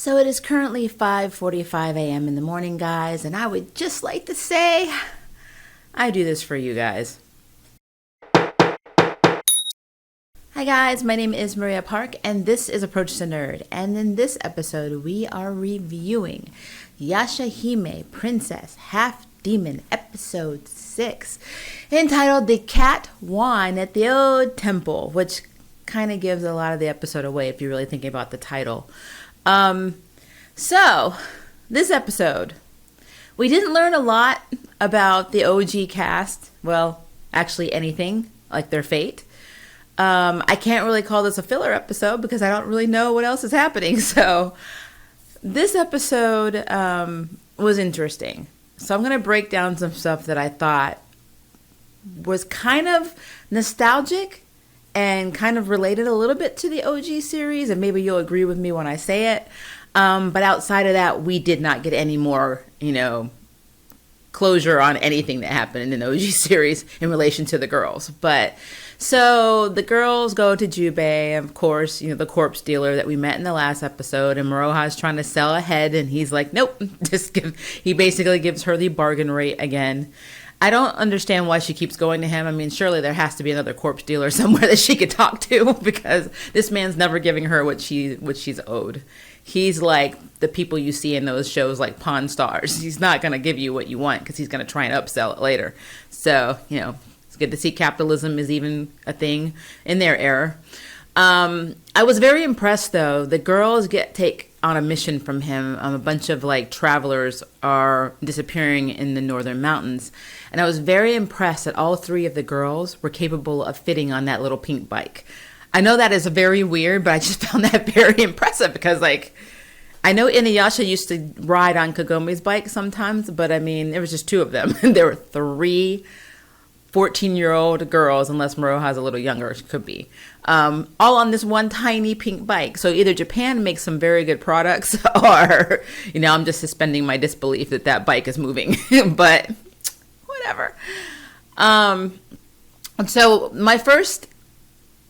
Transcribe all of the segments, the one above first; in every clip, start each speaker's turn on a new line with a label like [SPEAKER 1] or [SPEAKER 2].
[SPEAKER 1] So it is currently 5:45 a.m. in the morning, guys, and I would just like to say I do this for you guys. Hi guys, my name is Maria Park, and this is Approach to Nerd. And in this episode, we are reviewing Yashahime, Princess Half Demon, Episode 6, entitled The Cat Won at the Old Temple, which kind of gives a lot of the episode away if you're really thinking about the title. So this episode, we didn't learn a lot about the OG cast. Well, actually anything, like their fate. I can't really call this a filler episode because I don't really know what else is happening. So this episode was interesting. So I'm going to break down some stuff that I thought was kind of nostalgic and kind of related a little bit to the OG series, and maybe you'll agree with me when I say it. But outside of that, we did not get any more, closure on anything that happened in the OG series in relation to the girls. But so the girls go to Jubei, of course, the corpse dealer that we met in the last episode, and Moroha is trying to sell a head, and he's like, nope, he basically gives her the bargain rate again. I don't understand why she keeps going to him. I mean, surely there has to be another corpse dealer somewhere that she could talk to, because this man's never giving her what she's owed. He's like the people you see in those shows like Pawn Stars. He's not going to give you what you want because he's going to try and upsell it later. So, it's good to see capitalism is even a thing in their era. I was very impressed, though. The girls take on a mission from him. A bunch of travelers are disappearing in the northern mountains. And I was very impressed that all three of the girls were capable of fitting on that little pink bike. I know that is very weird, but I just found that very impressive because, I know Inuyasha used to ride on Kagome's bike sometimes, but I mean, there was just two of them. There were three 14-year-old girls, unless Moroha's a little younger, she could be, all on this one tiny pink bike. So either Japan makes some very good products, or, I'm just suspending my disbelief that bike is moving. But whatever. So my first,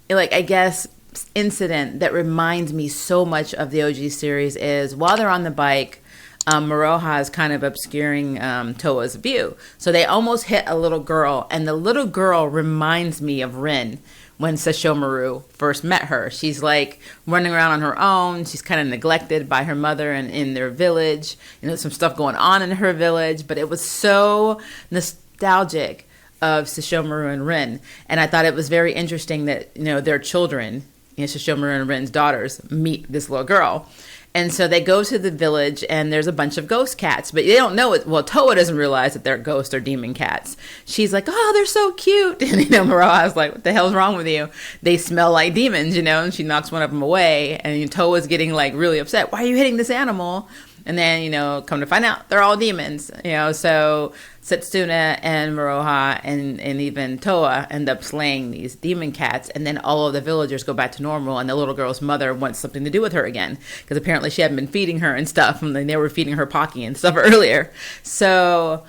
[SPEAKER 1] I guess, incident that reminds me so much of the OG series is while they're on the bike, Moroha is kind of obscuring Towa's view. So they almost hit a little girl, and the little girl reminds me of Rin when Sesshomaru first met her. She's running around on her own. She's kind of neglected by her mother and in their village. Some stuff going on in her village, but it was so nostalgic of Sesshomaru and Rin. And I thought it was very interesting that, their children, Sesshomaru and Rin's daughters, meet this little girl. And so they go to the village, and there's a bunch of ghost cats, but they don't know it. Well, Towa doesn't realize that they're ghost or demon cats. She's like, oh, they're so cute. And, Moroha's like, what the hell's wrong with you? They smell like demons, and she knocks one of them away. And Towa's getting really upset. Why are you hitting this animal? And then, come to find out, they're all demons, so Setsuna and Moroha and even Towa end up slaying these demon cats, and then all of the villagers go back to normal, and the little girl's mother wants something to do with her again, because apparently she hadn't been feeding her and stuff, and they were feeding her Pocky and stuff earlier. So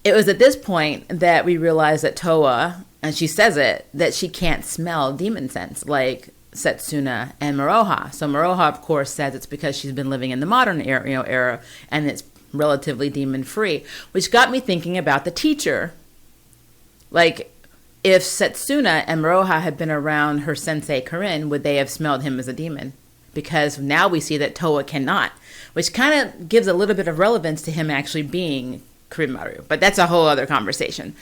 [SPEAKER 1] it was at this point that we realized that Towa, and she says it, that she can't smell demon scents, like Setsuna and Moroha. So Moroha, of course, says it's because she's been living in the modern era, and it's relatively demon free, which got me thinking about the teacher. If Setsuna and Moroha had been around her sensei Karin, would they have smelled him as a demon? Because now we see that Towa cannot, which kind of gives a little bit of relevance to him actually being Kurimaru, but that's a whole other conversation.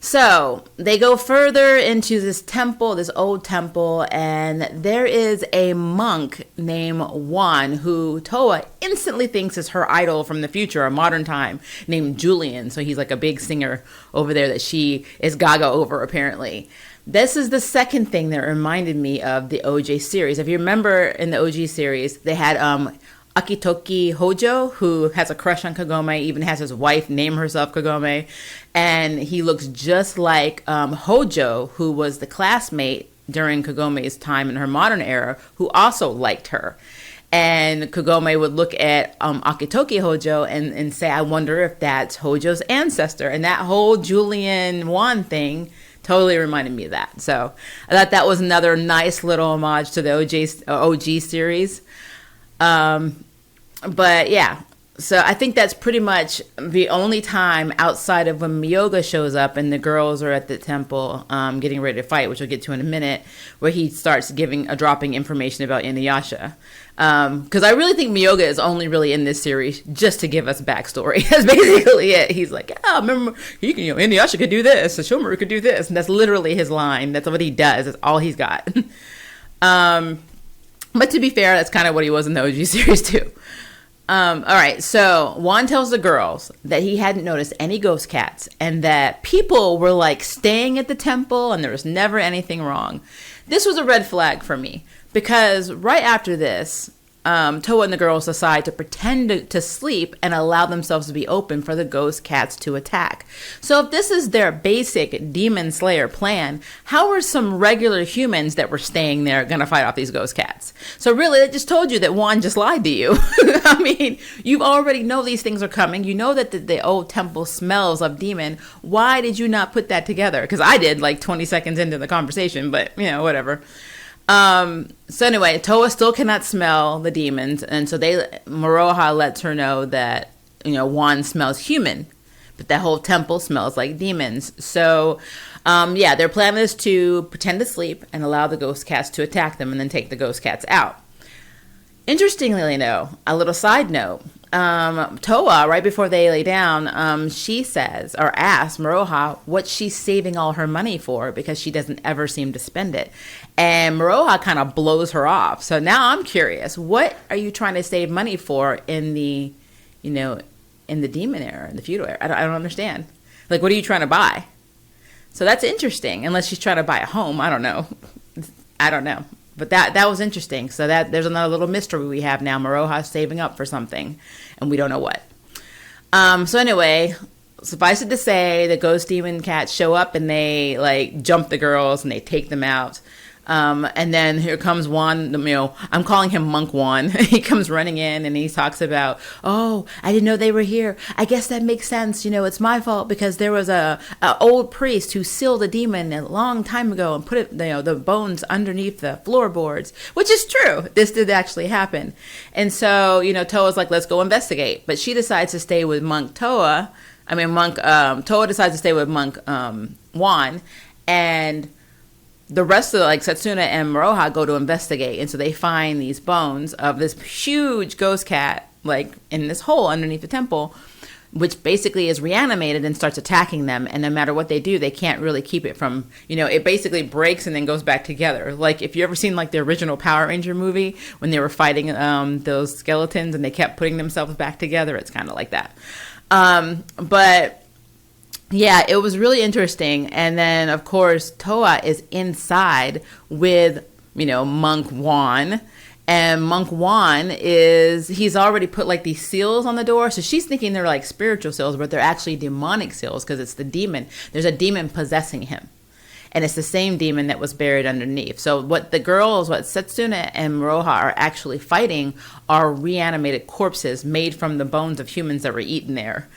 [SPEAKER 1] So they go further into this temple, this old temple, and there is a monk named Juan who Towa instantly thinks is her idol from the future, a modern time, named Julian. So he's like a big singer over there that she is gaga over, apparently. This is the second thing that reminded me of the OJ series. If you remember in the OG series, they had Akitoki Hojo, who has a crush on Kagome, even has his wife name herself Kagome, and he looks just like Hojo, who was the classmate during Kagome's time in her modern era, who also liked her. And Kagome would look at Akitoki Hojo and say, I wonder if that's Hojo's ancestor. And that whole Julian Juan thing totally reminded me of that. So I thought that was another nice little homage to the OG series. But yeah, so I think that's pretty much the only time outside of when Miyoga shows up and the girls are at the temple getting ready to fight, which we'll get to in a minute, where he starts dropping information about Inuyasha. Because I really think Miyoga is only really in this series just to give us backstory. That's basically it. He's like, remember, Inuyasha could do this, and Shomaru could do this. And that's literally his line. That's what he does. That's all he's got. But to be fair, that's kind of what he was in the OG series too. All right, so Juan tells the girls that he hadn't noticed any ghost cats and that people were like staying at the temple and there was never anything wrong. This was a red flag for me because right after this, Toa and the girls decide to pretend to sleep and allow themselves to be open for the ghost cats to attack. So if this is their basic demon slayer plan, how are some regular humans that were staying there going to fight off these ghost cats? So really, it just told you that Juan just lied to you. I mean, you already know these things are coming. You know that the old temple smells of demon. Why did you not put that together? Because I did like 20 seconds into the conversation, but whatever. So anyway, Toa still cannot smell the demons, and so Moroha lets her know that, Juan smells human, but that whole temple smells like demons. So, their plan is to pretend to sleep and allow the ghost cats to attack them and then take the ghost cats out. Interestingly, though, a little side note, Toa, right before they lay down, she says or asks Moroha what she's saving all her money for because she doesn't ever seem to spend it. And Moroha kind of blows her off. So now I'm curious, what are you trying to save money for in the, in the demon era, in the feudal era? I don't understand. Like, what are you trying to buy? So that's interesting, unless she's trying to buy a home. I don't know. But that was interesting. So there's another little mystery we have now. Moroha's saving up for something, and we don't know what. So anyway, suffice it to say, the ghost demon cats show up, and they, like, jump the girls, and they take them out. And then here comes Juan, I'm calling him Monk Juan. He comes running in and he talks about, I didn't know they were here. I guess that makes sense. It's my fault because there was a old priest who sealed a demon a long time ago and put it, the bones underneath the floorboards, which is true. This did actually happen. And so, Toa's like, let's go investigate. But she decides to stay with Toa decides to stay with Monk Juan, and the rest of Setsuna and Moroha go to investigate. And so they find these bones of this huge ghost cat, in this hole underneath the temple, which basically is reanimated and starts attacking them. And no matter what they do, they can't really keep it from, it basically breaks and then goes back together. Like, if you ever seen the original Power Ranger movie when they were fighting those skeletons and they kept putting themselves back together, it's kind of like that. But yeah, it was really interesting. And then, of course, Toa is inside with, Monk Juan. And Monk Juan he's already put these seals on the door. So she's thinking they're spiritual seals, but they're actually demonic seals because it's the demon. There's a demon possessing him. And it's the same demon that was buried underneath. So what Setsuna and Moroha are actually fighting are reanimated corpses made from the bones of humans that were eaten there.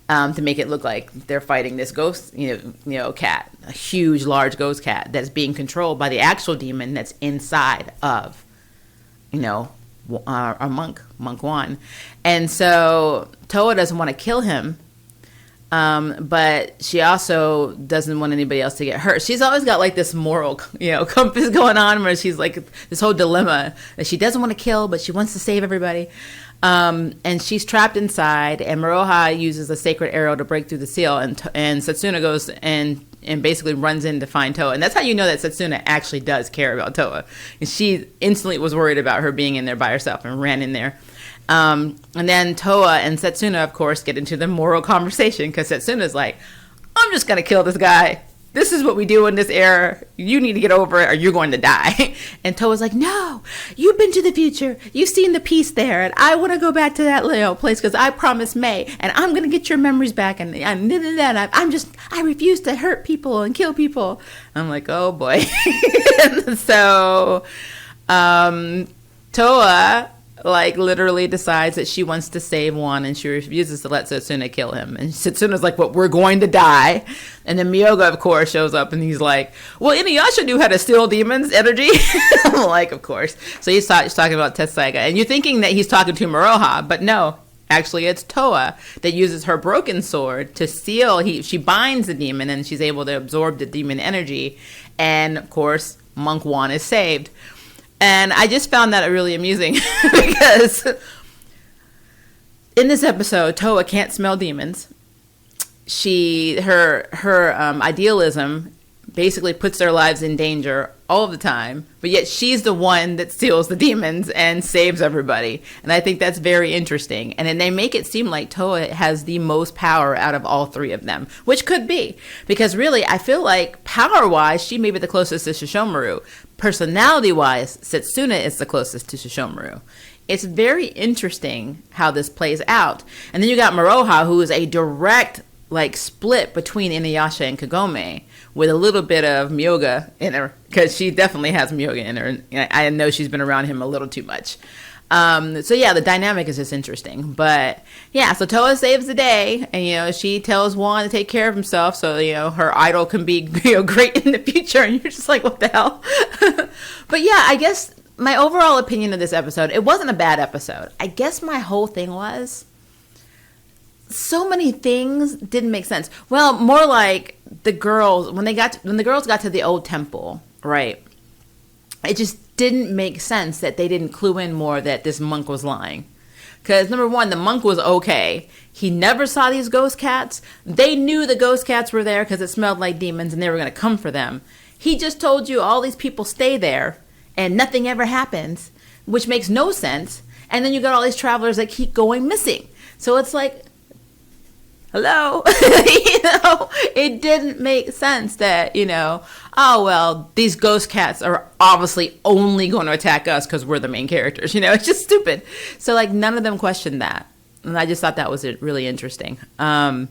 [SPEAKER 1] To make it look like they're fighting this ghost, cat, a huge, large ghost cat that's being controlled by the actual demon that's inside of, our Monk Juan. And so Toa doesn't want to kill him, but she also doesn't want anybody else to get hurt. She's always got this moral, compass going on where she's this whole dilemma that she doesn't want to kill, but she wants to save everybody. And she's trapped inside, and Moroha uses a sacred arrow to break through the seal, and Setsuna goes and basically runs in to find Toa. And that's how you know that Setsuna actually does care about Toa. And she instantly was worried about her being in there by herself and ran in there. And then Toa and Setsuna, of course, get into the moral conversation because Setsuna's like, I'm just going to kill this guy. This is what we do in this era. You need to get over it or you're going to die. And Toa's like, no, you've been to the future. You've seen the peace there. And I want to go back to that place because I promised May. And I'm going to get your memories back. And I refuse to hurt people and kill people. I'm like, oh boy. So Toa like literally decides that she wants to save Wan, and she refuses to let Setsuna kill him. And Setsuna's like, "Well, we're going to die." And then Myoga, of course, shows up, and he's like, "Well, Inuyasha knew how to steal demons' energy." I'm like, of course. So he's talking about Tetsaiga, and you're thinking that he's talking to Miroha, but no. Actually, it's Toa that uses her broken sword to seal. She binds the demon, and she's able to absorb the demon energy. And of course, Monk Wan is saved. And I just found that really amusing because in this episode, Toa can't smell demons. Her idealism basically puts their lives in danger all the time, but yet she's the one that steals the demons and saves everybody. And I think that's very interesting. And then they make it seem like Toa has the most power out of all three of them, which could be, because really I feel like power-wise she may be the closest to Sesshomaru. Personality-wise, Setsuna is the closest to Sesshomaru. It's very interesting how this plays out. And then you got Miroha, who is a direct split between Inuyasha and Kagome, with a little bit of Myoga in her, because she definitely has Myoga in her, and I know she's been around him a little too much. So yeah, the dynamic is just interesting. But yeah, so Toa saves the day, and she tells Wan to take care of himself, so her idol can be great in the future. And you're just like, what the hell? But yeah, I guess my overall opinion of this episode, it wasn't a bad episode. I guess my whole thing was, so many things didn't make sense. Well, more like the girls, when the girls got to the old temple, right? It just didn't make sense that they didn't clue in more that this monk was lying. Because number one, the monk was okay. He never saw these ghost cats. They knew the ghost cats were there because it smelled like demons and they were going to come for them. He just told you all these people stay there and nothing ever happens, which makes no sense. And then you got all these travelers that keep going missing. So it's like, hello? It didn't make sense that, oh, well, these ghost cats are obviously only going to attack us because we're the main characters. It's just stupid. So, none of them questioned that. And I just thought that was really interesting. But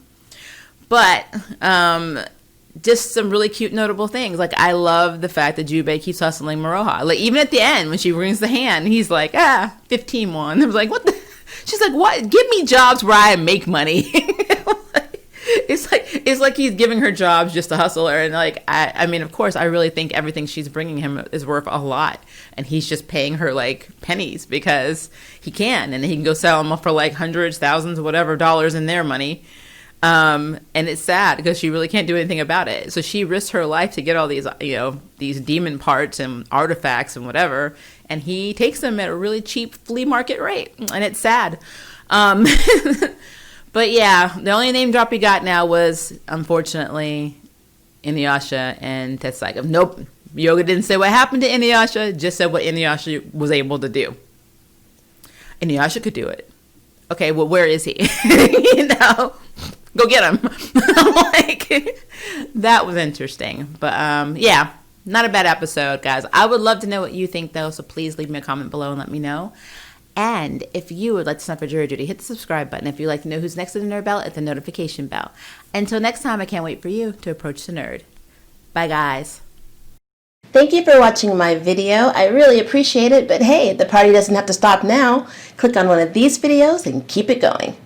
[SPEAKER 1] just some really cute, notable things. I love the fact that Jubei keeps hustling Miroha. Even at the end, when she rings the hand, he's like, 15 won. I was like, what the? She's like, what? Give me jobs where I make money. It's like he's giving her jobs just to hustle her. And I mean, of course, I really think everything she's bringing him is worth a lot. And he's just paying her pennies because he can. And he can go sell them for hundreds, thousands, whatever dollars in their money. And it's sad because she really can't do anything about it. So she risks her life to get all these, these demon parts and artifacts and whatever. And he takes them at a really cheap flea market rate. And it's sad. But yeah, the only name drop we got now was, unfortunately, Inuyasha and Tetsaiga. Nope. Yoga didn't say what happened to Inuyasha, just said what Inuyasha was able to do. Inuyasha could do it. Okay, well, where is he? Go get him. That was interesting. But yeah, not a bad episode, guys. I would love to know what you think, though, so please leave me a comment below and let me know. And if you would like to sign up for Jury Duty, hit the subscribe button. If you'd like to know who's next to the nerd bell, hit the notification bell. Until next time, I can't wait for you to approach the nerd. Bye, guys. Thank you for watching my video. I really appreciate it. But hey, the party doesn't have to stop now. Click on one of these videos and keep it going.